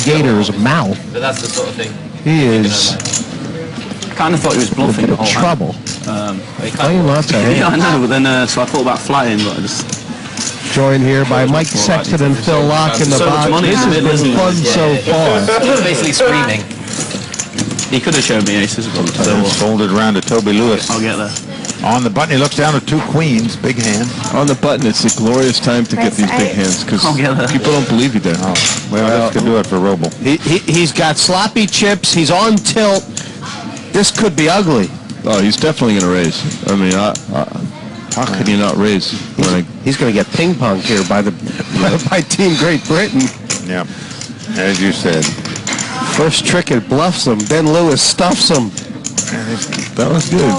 alligator's mouth. But that's the sort of thing. He is Kind of thought he was bluffing the whole trouble. Playing lots of Yeah, I know, but then so I thought about flying, but I just... Joined here by Mike Sexton and Phil Locke in the So much box. money This in the has middle, been isn't it? fun so far. He's basically screaming. He could have shown me aces, but Folded around to Toby Lewis. I'll get there. On the button, he looks down to 2 queens, big hand. On the button, it's a glorious time to get Press these big eight. hands because I'll get there. people don't believe you there. Well, this could do it for Roble. He's got sloppy chips. He's on tilt. This could be ugly. Oh, he's definitely going to raise. I mean, how can you not raise? He's going to get ping ponged here by by Team Great Britain. Yep. As you said. First trick, it bluffs him. Then Lewis stuffs him. That was good.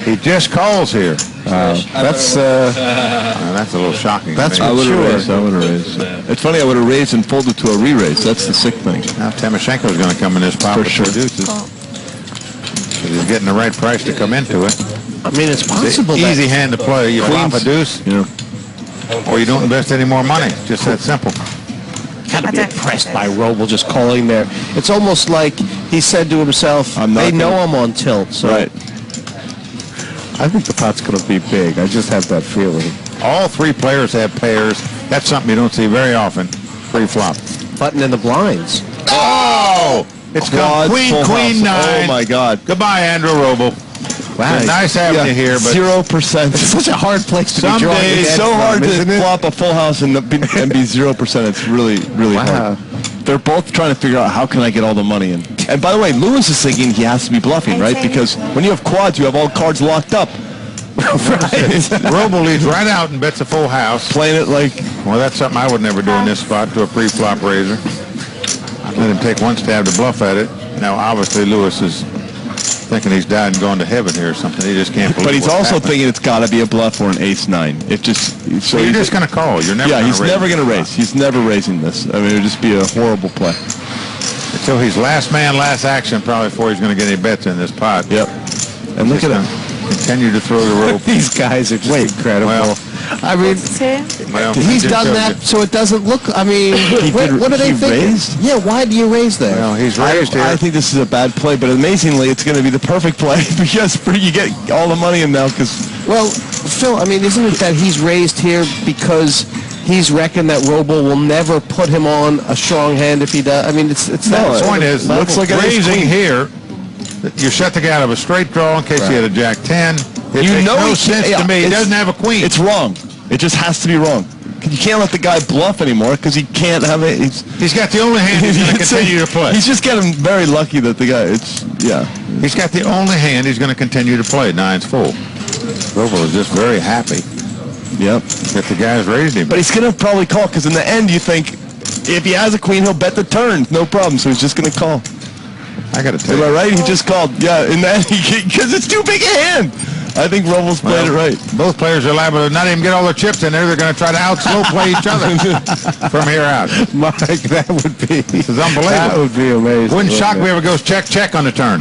He just calls here. That's That's a little shocking. That's to me. I would have Sure. raised. I would have raised. It's funny. I would have raised and folded to a re-raise. That's the sick thing. Now Timoshenko's going to come in this pot For with sure. 2 deuces. He's getting the right price to come into it. I mean, it's It's possible an easy hand to play. You flop a deuce, You know. or you don't invest any more money. Just that simple. Gotta be impressed by Roble just calling there. It's almost like he said to himself, I'm not they know gonna- I'm on tilt. So Right. I think the pot's going to be big. I just have that feeling. All 3 players have pairs. That's something you don't see very often. Pre-flop. Button in the blinds. Oh! It's come Quad, queen, full queen, house. 9. Oh my God. Goodbye, Andrew Roble. Wow. It's nice having you here, but 0%. It's such a hard place to be Some drawing. days- It's against so hard them, isn't to it? flop a full house and be 0%. It's really, really Wow. hard. They're both trying to figure out how can I get all the money in. And by the way, Lewis is thinking he has to be bluffing, right? Because when you have quads, you have all cards locked up. Roble leads right out and bets a full house. Playing it like, Well, that's something I would never do in this spot to a pre-flop raiser. I'd let him take one stab to bluff at it. Now, obviously, Lewis is thinking he's died and gone to heaven here or something. He just can't believe but he's what's also happened. thinking it's got to be a bluff or an ace-9. It just, so Well, you're he's- just going to call. You're never yeah, going he's to raise. never going to raise. He's never raising this. I mean, it would just be a horrible play. Until he's last man, last action, probably before he's going to get any bets in this pot. Yep. And look at him. Continue to throw the rope. These guys are just incredible. Well, I mean, Well, he's I just done showed that you. so it doesn't look, I mean, what are they he thinking? raised? Yeah, why do you raise there? Well, he's raised here. I think this is a bad play, but amazingly, it's going to be the perfect play because you get all the money in now because Well, Phil, I mean, isn't it that he's raised here because he's reckoned that Roble will never put him on a strong hand if he does? I mean, it's The that point is, looks like an raising ace-queen. here, you shut the guy out of a straight draw in case he had a jack-10. It You makes know no he sense can't- to me. He it's- doesn't have a queen. it's wrong. It just has to be wrong. You can't let the guy bluff anymore because he can't have it. He's got the only hand he's going to continue to play. He's just getting very lucky that the guy. Yeah. He's got the only hand he's going to continue to play. 9's full. Roble is just very happy Yep. that the guy's raised him. But he's going to probably call because in the end you think if he has a queen he'll bet the turn, no problem. So he's just going to call. I got to tell Am I you, right? He just called. Yeah. In the end, because it's too big a hand. I think Roble's played it right. both players are liable to not even get all their chips in there. They're going to try to out-slow play each other from here out. Mike, that would be... This is unbelievable. That would be amazing. Wouldn't shock me if it goes check on the turn.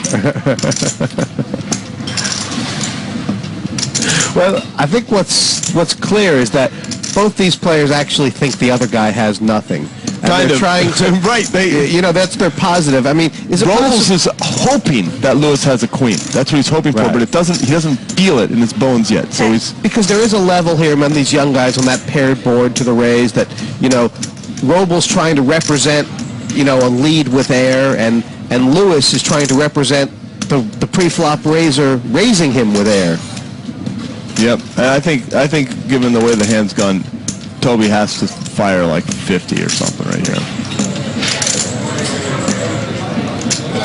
Well, I think what's clear is that both these players actually think the other guy has nothing. And Kind they're of. trying to... Right. that's their positive. I mean, is it Robles possible... is hoping that Lewis has a queen. That's what he's hoping for, Right. but he doesn't feel it in his bones yet. So he's Because there is a level here among these young guys on that paired board to the raise that, Roble's trying to represent, a lead with air, and Lewis is trying to represent the pre-flop raiser raising him with air. Yep. And I think given the way the hand's gone, Toby has to fire like 50 or something right here.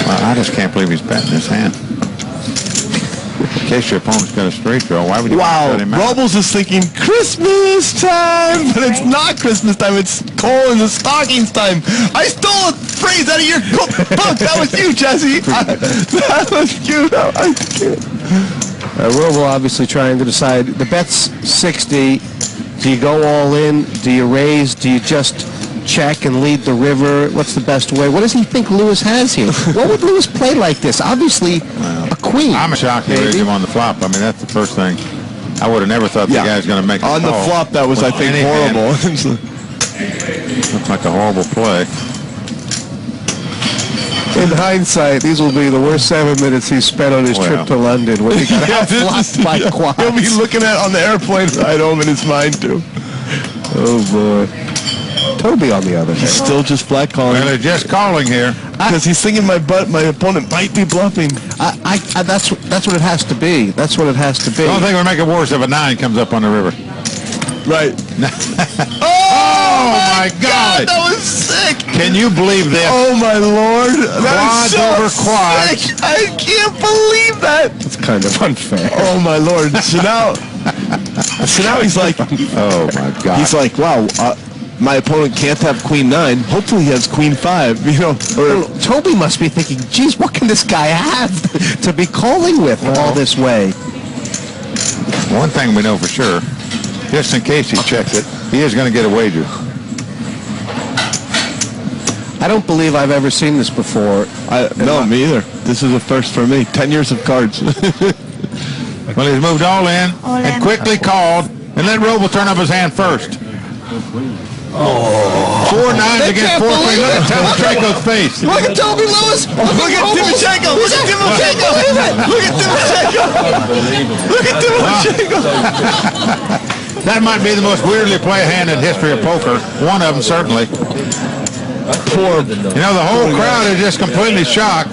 Well, I just can't believe he's betting this hand. In case your opponent's got a straight draw, why would you Wow, shut him out? Robles is thinking Christmas time, but it's not Christmas time. It's coal in the stockings time. I stole a phrase out of your book. That was you, Jesse. That was you. Roble obviously trying to decide. The bet's 60. Do you go all in? Do you raise? Do you just check and lead the river? What's the best way? What does he think Lewis has here? What would Lewis play like this? Obviously, a queen. I'm shocked he raised him on the flop. I mean, that's the first thing. I would have never thought the guy's going to make a On the call flop, that was, I with think, any hand. horrible. Looks like a horrible play. In hindsight, these will be the worst 7 minutes he's spent on his trip to London, where he got outflanked by quads. He'll be looking at on the airplane ride home in his mind too. Oh boy. Toby, on the other hand, Still just flat calling. Well, they're just calling here. Because he's thinking my opponent might be bluffing. that's what it has to be. That's what it has to be. The only thing would make it worse if a 9 comes up on the river. Right. Oh my God! That was sick! Can you believe this? Oh my Lord! That Quads is so over quads. sick. I can't believe that! It's kind of unfair. Oh my Lord! So now he's like, Oh my God! he's like, wow. My opponent can't have Queen 9. Hopefully he has Queen 5. You know, Well, Toby must be thinking, geez, what can this guy have to be calling with all this way? One thing we know for sure, just in case he checked it, he is going to get a wager. I don't believe I've ever seen this before. no, me either. This is a first for me. 10 years of cards. Well, he's moved all in and quickly called, and let Roble turn up his hand first. 4 9s against 4 queens. Look at Timoshenko's face. Look at Toby Lewis! Look at Timoshenko! Look at Timoshenko! Look at Timoshenko! Look at Timoshenko! That might be the most weirdly played hand in history of poker. One of them, certainly. You know, the whole crowd is just completely shocked.